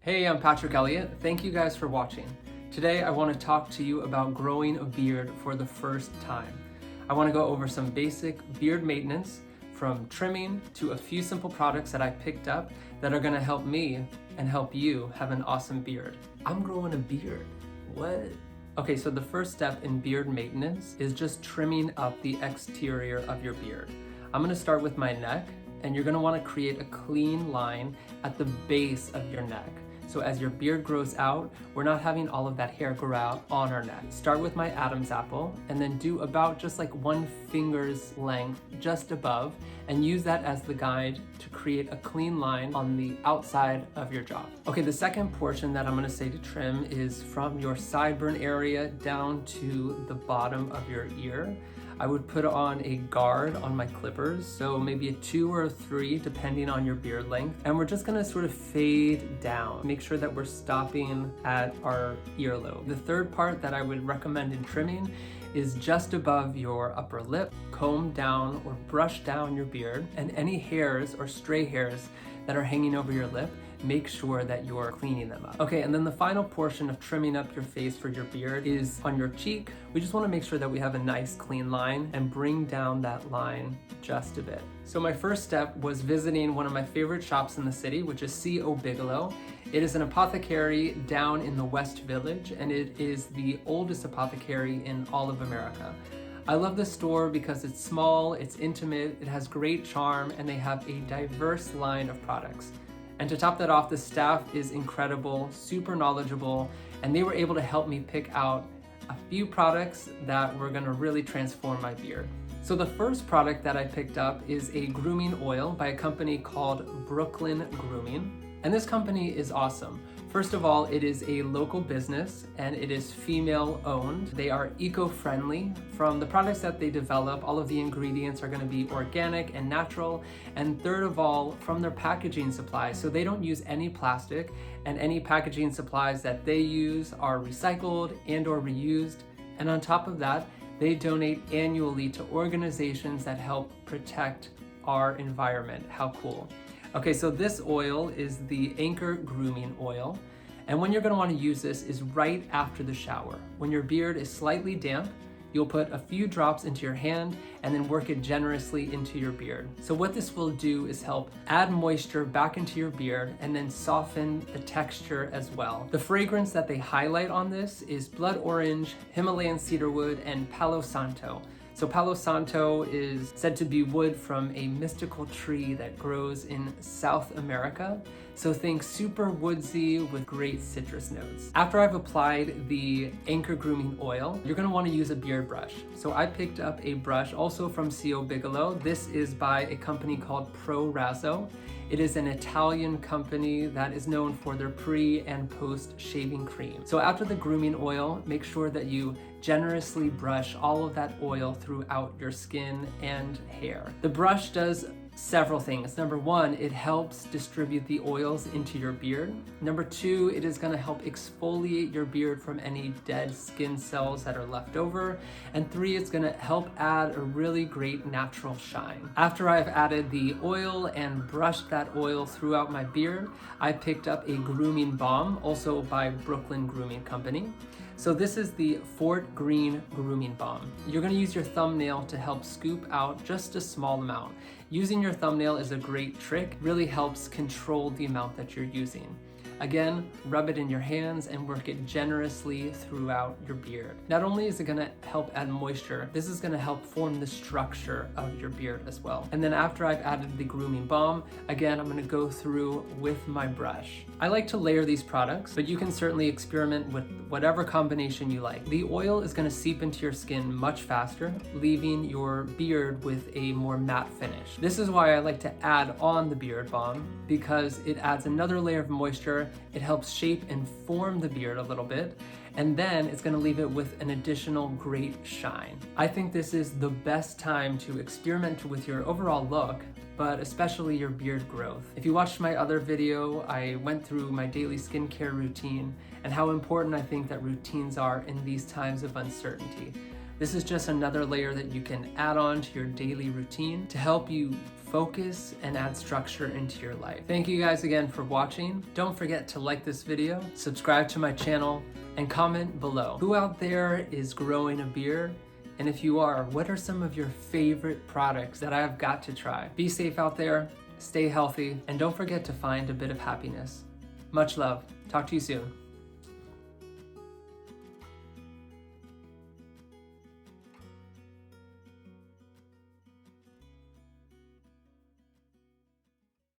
Hey, I'm Patrick Elliott. Thank you guys for watching. Today I want to talk to you about growing a beard for the first time. I want to go over some basic beard maintenance, from trimming to a few simple products that I picked up that are going to help me and help you have an awesome beard. I'm growing a beard. What? Okay, so the first step in beard maintenance is just trimming up the exterior of your beard. I'm going to start with my neck, and you're going to want to create a clean line at the base of your neck. So as your beard grows out, we're not having all of that hair grow out on our neck. Start with my Adam's apple and then do about just like 1 finger's length just above, and use that as the guide to create a clean line on the outside of your jaw. Okay, the second portion that I'm gonna say to trim is from your sideburn area down to the bottom of your ear. I would put on a guard on my clippers, so maybe a 2 or a 3 depending on your beard length, and we're just gonna sort of fade down. Make sure that we're stopping at our earlobe. The third part that I would recommend in trimming is just above your upper lip. Comb down or brush down your beard, and any hairs or stray hairs that are hanging over your lip, make sure that you're cleaning them up. Okay, and then the final portion of trimming up your face for your beard is on your cheek. We just want to make sure that we have a nice clean line and bring down that line just a bit. So my first step was visiting one of my favorite shops in the city, which is C.O. Bigelow. It is an apothecary down in the West Village, and it is the oldest apothecary in all of America. I love this store because it's small, it's intimate, it has great charm, and they have a diverse line of products. And to top that off, the staff is incredible, super knowledgeable, and they were able to help me pick out a few products that were gonna really transform my beard. So the first product that I picked up is a grooming oil by a company called Brooklyn Grooming. And this company is awesome. First of all, it is a local business and it is female owned. They are eco-friendly. From the products that they develop, all of the ingredients are going to be organic and natural. And third of all, from their packaging supplies. So they don't use any plastic, and any packaging supplies that they use are recycled and or reused. And on top of that, they donate annually to organizations that help protect our environment. How cool. Okay, so this oil is the Anchor Grooming Oil. And when you're gonna wanna use this is right after the shower. When your beard is slightly damp, you'll put a few drops into your hand and then work it generously into your beard. So what this will do is help add moisture back into your beard and then soften the texture as well. The fragrance that they highlight on this is blood orange, Himalayan cedarwood, and Palo Santo. So Palo Santo is said to be wood from a mystical tree that grows in South America. So think super woodsy with great citrus notes. After I've applied the Anchor Grooming Oil, you're gonna wanna use a beard brush. So I picked up a brush also from C.O. Bigelow. This is by a company called Pro Razzo. It is an Italian company that is known for their pre and post shaving cream. So after the grooming oil, make sure that you generously brush all of that oil throughout your skin and hair. The brush does several things. Number 1, it helps distribute the oils into your beard. Number 2, it is going to help exfoliate your beard from any dead skin cells that are left over. And 3, it's going to help add a really great natural shine. After I've added the oil and brushed that oil throughout my beard, I picked up a grooming balm, also by Brooklyn Grooming Company. So this is the Fort Greene Grooming Balm. You're gonna use your thumbnail to help scoop out just a small amount. Using your thumbnail is a great trick, really helps control the amount that you're using. Again, rub it in your hands and work it generously throughout your beard. Not only is it gonna help add moisture, this is gonna help form the structure of your beard as well. And then after I've added the grooming balm, again, I'm gonna go through with my brush. I like to layer these products, but you can certainly experiment with whatever combination you like. The oil is gonna seep into your skin much faster, leaving your beard with a more matte finish. This is why I like to add on the beard balm, because it adds another layer of moisture. It helps shape and form the beard a little bit, and then it's gonna leave it with an additional great shine. I think this is the best time to experiment with your overall look, but especially your beard growth. If you watched my other video, I went through my daily skincare routine and how important I think that routines are in these times of uncertainty. This is just another layer that you can add on to your daily routine to help you focus and add structure into your life. Thank you guys again for watching. Don't forget to like this video, subscribe to my channel, and comment below. Who out there is growing a beard? And if you are, what are some of your favorite products that I've got to try? Be safe out there, stay healthy, and don't forget to find a bit of happiness. Much love. Talk to you soon.